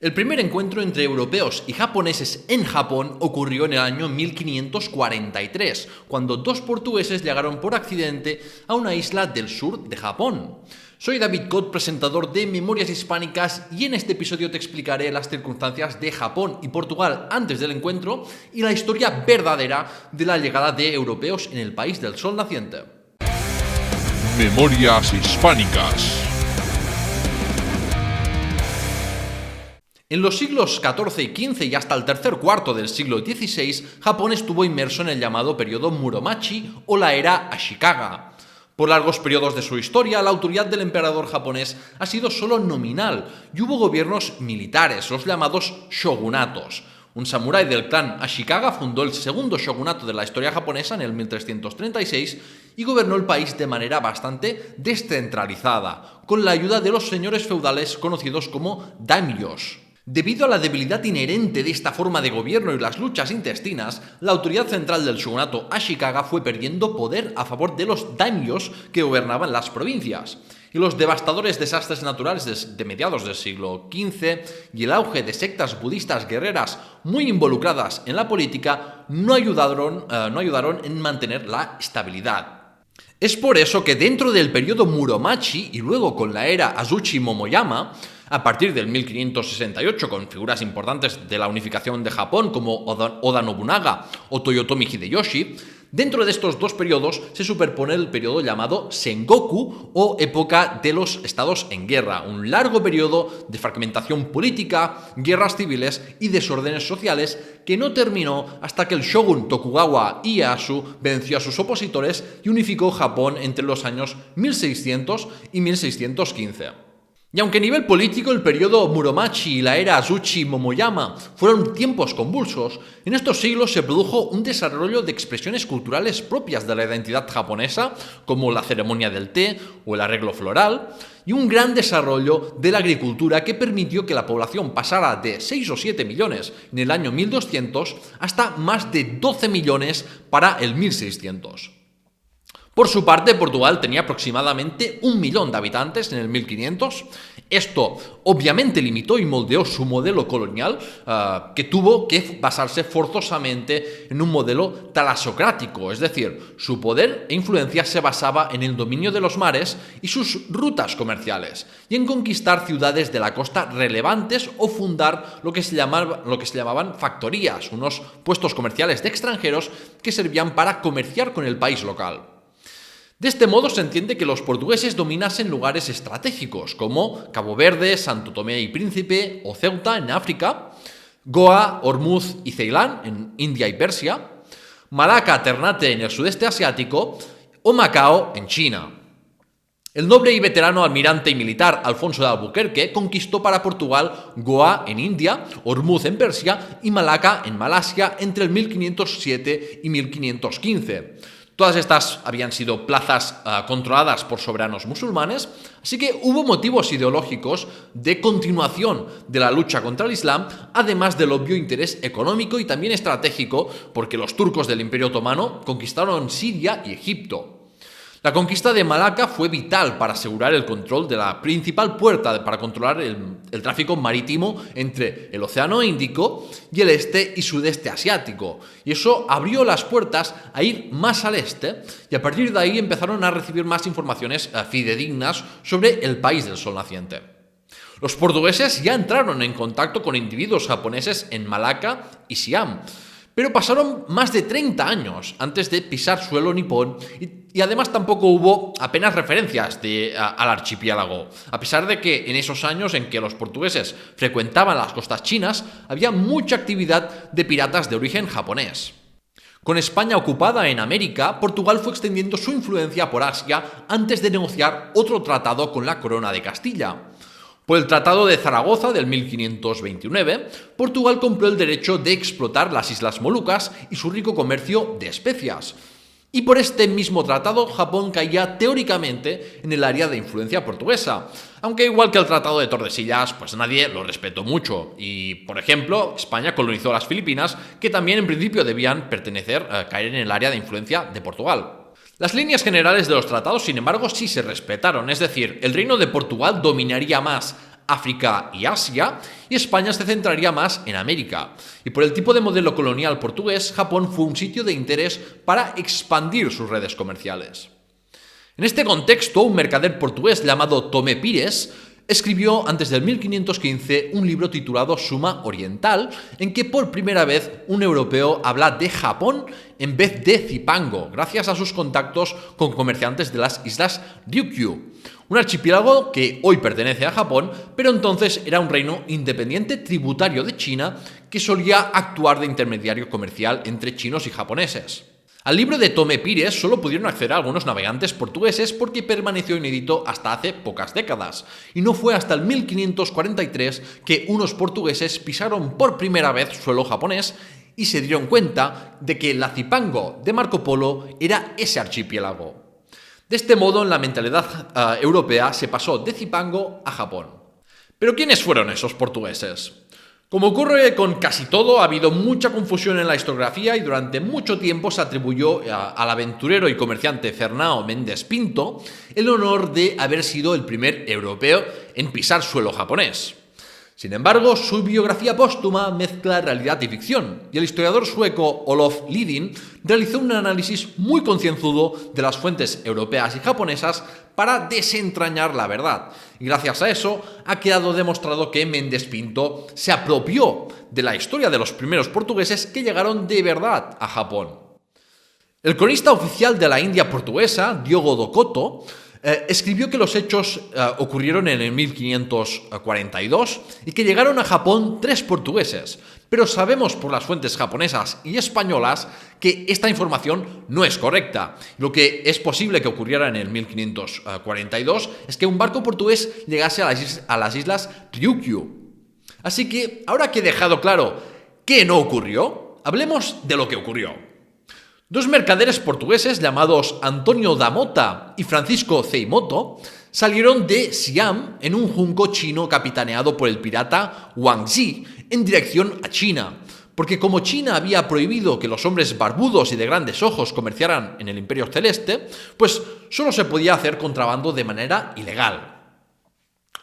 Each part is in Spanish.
El primer encuentro entre europeos y japoneses en Japón ocurrió en el año 1543, cuando dos portugueses llegaron por accidente a una isla del sur de Japón. Soy David Cot, presentador de Memorias Hispánicas, y en este episodio te explicaré las circunstancias de Japón y Portugal antes del encuentro y la historia verdadera de la llegada de europeos en el país del sol naciente. Memorias Hispánicas. En los siglos XIV y XV y hasta el tercer cuarto del siglo XVI, Japón estuvo inmerso en el llamado periodo Muromachi o la era Ashikaga. Por largos periodos de su historia, la autoridad del emperador japonés ha sido solo nominal y hubo gobiernos militares, los llamados shogunatos. Un samurái del clan Ashikaga fundó el segundo shogunato de la historia japonesa en el 1336 y gobernó el país de manera bastante descentralizada, con la ayuda de los señores feudales conocidos como daimyos. Debido a la debilidad inherente de esta forma de gobierno y las luchas intestinas, la autoridad central del shogunato Ashikaga fue perdiendo poder a favor de los daimyos que gobernaban las provincias. Y los devastadores desastres naturales de mediados del siglo XV y el auge de sectas budistas guerreras muy involucradas en la política no ayudaron en mantener la estabilidad. Es por eso que dentro del periodo Muromachi y luego con la era Azuchi Momoyama, a partir del 1568, con figuras importantes de la unificación de Japón como Oda Nobunaga o Toyotomi Hideyoshi, dentro de estos dos periodos se superpone el periodo llamado Sengoku o época de los estados en guerra, un largo periodo de fragmentación política, guerras civiles y desórdenes sociales que no terminó hasta que el shogun Tokugawa Ieyasu venció a sus opositores y unificó Japón entre los años 1600 y 1615. Y aunque a nivel político el periodo Muromachi y la era Azuchi Momoyama fueron tiempos convulsos, en estos siglos se produjo un desarrollo de expresiones culturales propias de la identidad japonesa, como la ceremonia del té o el arreglo floral, y un gran desarrollo de la agricultura que permitió que la población pasara de 6 o 7 millones en el año 1200 hasta más de 12 millones para el 1600. Por su parte, Portugal tenía aproximadamente 1 millón de habitantes en el 1500. Esto obviamente limitó y moldeó su modelo colonial, que tuvo que basarse forzosamente en un modelo talasocrático, es decir, su poder e influencia se basaba en el dominio de los mares y sus rutas comerciales, y en conquistar ciudades de la costa relevantes o fundar lo que se llamaban factorías, unos puestos comerciales de extranjeros que servían para comerciar con el país local. De este modo se entiende que los portugueses dominasen lugares estratégicos como Cabo Verde, Santo Tomé y Príncipe o Ceuta en África, Goa, Hormuz y Ceilán en India y Persia, Malaca, Ternate en el sudeste asiático o Macao en China. El noble y veterano almirante y militar Alfonso de Albuquerque conquistó para Portugal Goa en India, Hormuz en Persia y Malaca en Malasia entre el 1507 y 1515. Todas estas habían sido plazas controladas por soberanos musulmanes, así que hubo motivos ideológicos de continuación de la lucha contra el Islam, además del obvio interés económico y también estratégico, porque los turcos del Imperio Otomano conquistaron Siria y Egipto. La conquista de Malaca fue vital para asegurar el control de la principal puerta para controlar el tráfico marítimo entre el Océano Índico y el este y sudeste asiático. Y eso abrió las puertas a ir más al este, y a partir de ahí empezaron a recibir más informaciones fidedignas sobre el país del sol naciente. Los portugueses ya entraron en contacto con individuos japoneses en Malaca y Siam, pero pasaron más de 30 años antes de pisar suelo nipón y además tampoco hubo apenas referencias al archipiélago, a pesar de que en esos años en que los portugueses frecuentaban las costas chinas había mucha actividad de piratas de origen japonés. Con España ocupada en América, Portugal fue extendiendo su influencia por Asia antes de negociar otro tratado con la Corona de Castilla. Por el Tratado de Zaragoza del 1529, Portugal compró el derecho de explotar las Islas Molucas y su rico comercio de especias. Y por este mismo tratado, Japón caía teóricamente en el área de influencia portuguesa, aunque igual que el Tratado de Tordesillas, pues nadie lo respetó mucho. Y, por ejemplo, España colonizó las Filipinas, que también en principio debían caer en el área de influencia de Portugal. Las líneas generales de los tratados, sin embargo, sí se respetaron, es decir, el reino de Portugal dominaría más África y Asia, y España se centraría más en América. Y por el tipo de modelo colonial portugués, Japón fue un sitio de interés para expandir sus redes comerciales. En este contexto, un mercader portugués llamado Tomé Pires escribió antes del 1515 un libro titulado Suma Oriental, en que por primera vez un europeo habla de Japón en vez de Zipango, gracias a sus contactos con comerciantes de las islas Ryukyu, un archipiélago que hoy pertenece a Japón, pero entonces era un reino independiente tributario de China que solía actuar de intermediario comercial entre chinos y japoneses. Al libro de Tomé Pires solo pudieron acceder algunos navegantes portugueses porque permaneció inédito hasta hace pocas décadas, y no fue hasta el 1543 que unos portugueses pisaron por primera vez suelo japonés y se dieron cuenta de que la Zipango de Marco Polo era ese archipiélago. De este modo, en la mentalidad europea se pasó de Zipango a Japón. ¿Pero quiénes fueron esos portugueses? Como ocurre con casi todo, ha habido mucha confusión en la historiografía y durante mucho tiempo se atribuyó al aventurero y comerciante Fernão Mendes Pinto el honor de haber sido el primer europeo en pisar suelo japonés. Sin embargo, su biografía póstuma mezcla realidad y ficción, y el historiador sueco Olof Lidin realizó un análisis muy concienzudo de las fuentes europeas y japonesas para desentrañar la verdad. Y gracias a eso ha quedado demostrado que Mendes Pinto se apropió de la historia de los primeros portugueses que llegaron de verdad a Japón. El cronista oficial de la India portuguesa, Diogo do Couto, escribió que los hechos ocurrieron en el 1542 y que llegaron a Japón 3 portugueses, pero sabemos por las fuentes japonesas y españolas que esta información no es correcta. Lo que es posible que ocurriera en el 1542 es que un barco portugués llegase a las islas Ryukyu. Así que, ahora que he dejado claro qué no ocurrió, hablemos de lo que ocurrió. Dos mercaderes portugueses llamados Antonio da Mota y Francisco Zeimoto salieron de Siam en un junco chino capitaneado por el pirata Wang Zi en dirección a China, porque como China había prohibido que los hombres barbudos y de grandes ojos comerciaran en el Imperio Celeste, pues solo se podía hacer contrabando de manera ilegal.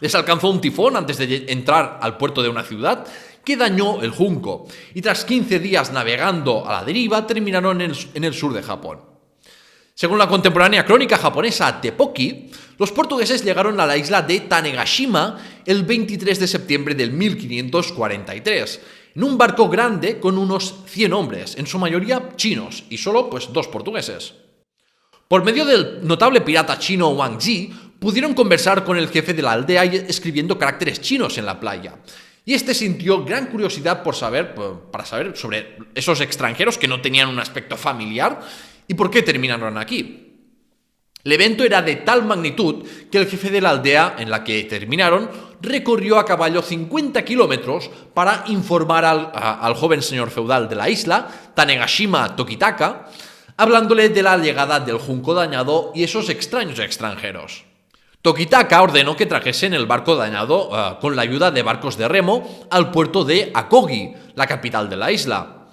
Les alcanzó un tifón antes de entrar al puerto de una ciudad que dañó el junco, y tras 15 días navegando a la deriva terminaron en el sur de Japón. Según la contemporánea crónica japonesa Tepoki, los portugueses llegaron a la isla de Tanegashima el 23 de septiembre del 1543, en un barco grande con unos 100 hombres, en su mayoría chinos, y solo 2 portugueses. Por medio del notable pirata chino Wang Zi, pudieron conversar con el jefe de la aldea escribiendo caracteres chinos en la playa. Y este sintió gran curiosidad para saber sobre esos extranjeros que no tenían un aspecto familiar y por qué terminaron aquí. El evento era de tal magnitud que el jefe de la aldea en la que terminaron recorrió a caballo 50 kilómetros para informar al joven señor feudal de la isla, Tanegashima Tokitaka, hablándole de la llegada del junco dañado y esos extraños extranjeros. Tokitaka ordenó que trajesen el barco dañado con la ayuda de barcos de remo al puerto de Akogi, la capital de la isla.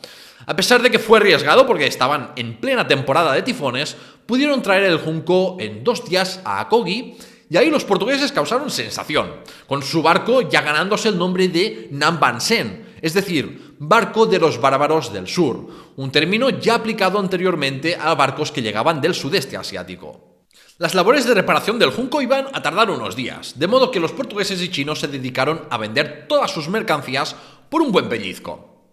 A pesar de que fue arriesgado porque estaban en plena temporada de tifones, pudieron traer el junco en 2 días a Akogi y ahí los portugueses causaron sensación, con su barco ya ganándose el nombre de Nambansen, es decir, barco de los bárbaros del sur, un término ya aplicado anteriormente a barcos que llegaban del sudeste asiático. Las labores de reparación del junco iban a tardar unos días, de modo que los portugueses y chinos se dedicaron a vender todas sus mercancías por un buen pellizco.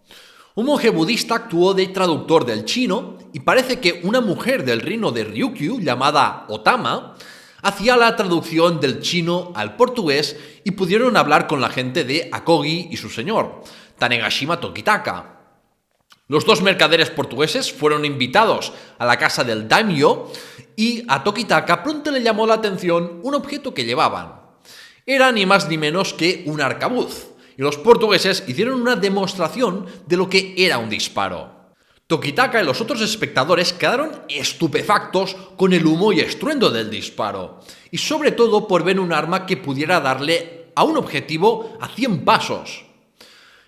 Un monje budista actuó de traductor del chino y parece que una mujer del reino de Ryukyu, llamada Otama, hacía la traducción del chino al portugués y pudieron hablar con la gente de Akogi y su señor, Tanegashima Tokitaka. Los 2 mercaderes portugueses fueron invitados a la casa del daimyo y a Tokitaka pronto le llamó la atención un objeto que llevaban. Era ni más ni menos que un arcabuz, y los portugueses hicieron una demostración de lo que era un disparo. Tokitaka y los otros espectadores quedaron estupefactos con el humo y estruendo del disparo, y sobre todo por ver un arma que pudiera darle a un objetivo a 100 pasos.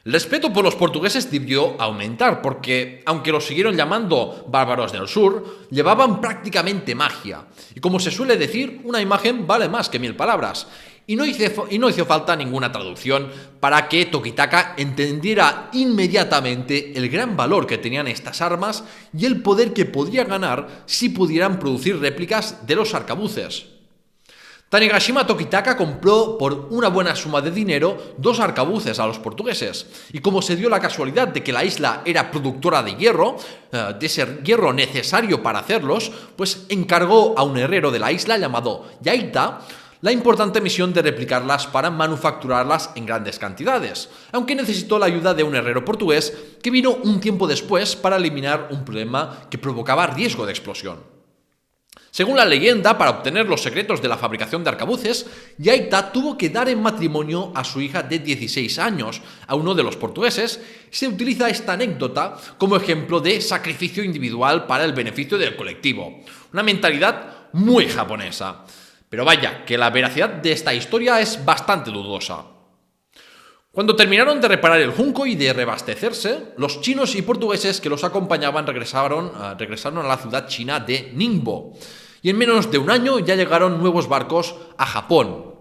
El respeto por los portugueses debió aumentar porque, aunque los siguieron llamando bárbaros del sur, llevaban prácticamente magia. Y como se suele decir, una imagen vale más que 1000 palabras. Y no hizo falta ninguna traducción para que Tokitaka entendiera inmediatamente el gran valor que tenían estas armas y el poder que podría ganar si pudieran producir réplicas de los arcabuces. Tanegashima Tokitaka compró por una buena suma de dinero 2 arcabuces a los portugueses, y como se dio la casualidad de que la isla era productora de hierro, de ese hierro necesario para hacerlos, pues encargó a un herrero de la isla llamado Yaita la importante misión de replicarlas para manufacturarlas en grandes cantidades, aunque necesitó la ayuda de un herrero portugués que vino un tiempo después para eliminar un problema que provocaba riesgo de explosión. Según la leyenda, para obtener los secretos de la fabricación de arcabuces, Yaita tuvo que dar en matrimonio a su hija de 16 años a uno de los portugueses, y se utiliza esta anécdota como ejemplo de sacrificio individual para el beneficio del colectivo. Una mentalidad muy japonesa. Pero vaya, que la veracidad de esta historia es bastante dudosa. Cuando terminaron de reparar el junco y de reabastecerse, los chinos y portugueses que los acompañaban regresaron a la ciudad china de Ningbo. Y en menos de un año ya llegaron nuevos barcos a Japón.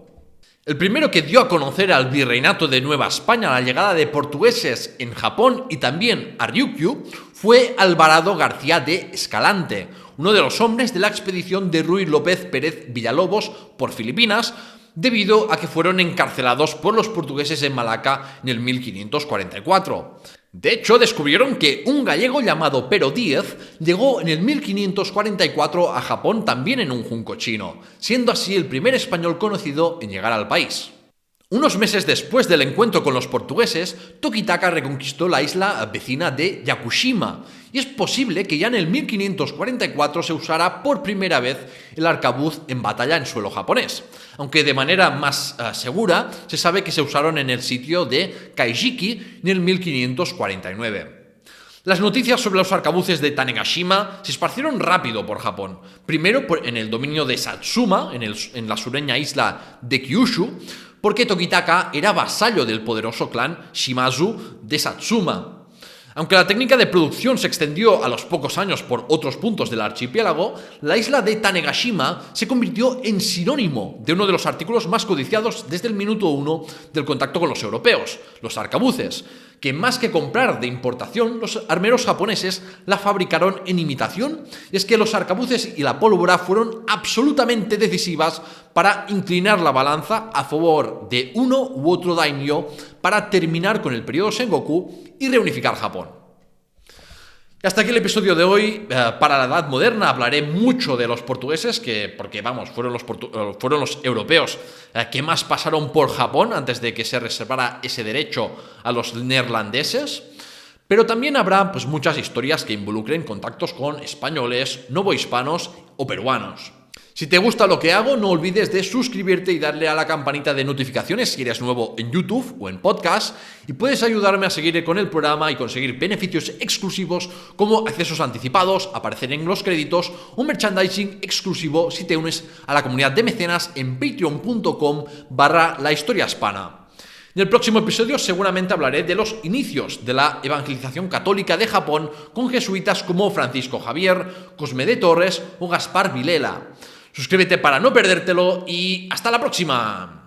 El primero que dio a conocer al virreinato de Nueva España la llegada de portugueses en Japón y también a Ryukyu fue Alvarado García de Escalante, uno de los hombres de la expedición de Ruy López Pérez Villalobos por Filipinas, debido a que fueron encarcelados por los portugueses en Malaca en el 1544. De hecho, descubrieron que un gallego llamado Pero Díez llegó en el 1544 a Japón también en un junco chino, siendo así el primer español conocido en llegar al país. Unos meses después del encuentro con los portugueses, Tokitaka reconquistó la isla vecina de Yakushima, y es posible que ya en el 1544 se usara por primera vez el arcabuz en batalla en suelo japonés, aunque de manera más segura se sabe que se usaron en el sitio de Kaijiki en el 1549. Las noticias sobre los arcabuces de Tanegashima se esparcieron rápido por Japón, primero en el dominio de Satsuma, en la sureña isla de Kyushu, porque Tokitaka era vasallo del poderoso clan Shimazu de Satsuma. Aunque la técnica de producción se extendió a los pocos años por otros puntos del archipiélago, la isla de Tanegashima se convirtió en sinónimo de uno de los artículos más codiciados desde el minuto 1 del contacto con los europeos, los arcabuces, que más que comprar de importación, los armeros japoneses la fabricaron en imitación, y es que los arcabuces y la pólvora fueron absolutamente decisivas para inclinar la balanza a favor de uno u otro daimyo para terminar con el periodo Sengoku y reunificar Japón. Y hasta aquí el episodio de hoy. Para la Edad Moderna hablaré mucho de los portugueses, porque vamos, fueron los europeos que más pasaron por Japón antes de que se reservara ese derecho a los neerlandeses. Pero también habrá muchas historias que involucren contactos con españoles, novohispanos o peruanos. Si te gusta lo que hago, no olvides de suscribirte y darle a la campanita de notificaciones si eres nuevo en YouTube o en podcast, y puedes ayudarme a seguir con el programa y conseguir beneficios exclusivos como accesos anticipados, aparecer en los créditos o merchandising exclusivo si te unes a la comunidad de mecenas en patreon.com/lahistoriahispana. En el próximo episodio seguramente hablaré de los inicios de la evangelización católica de Japón con jesuitas como Francisco Javier, Cosme de Torres o Gaspar Vilela. Suscríbete para no perdértelo y ¡hasta la próxima!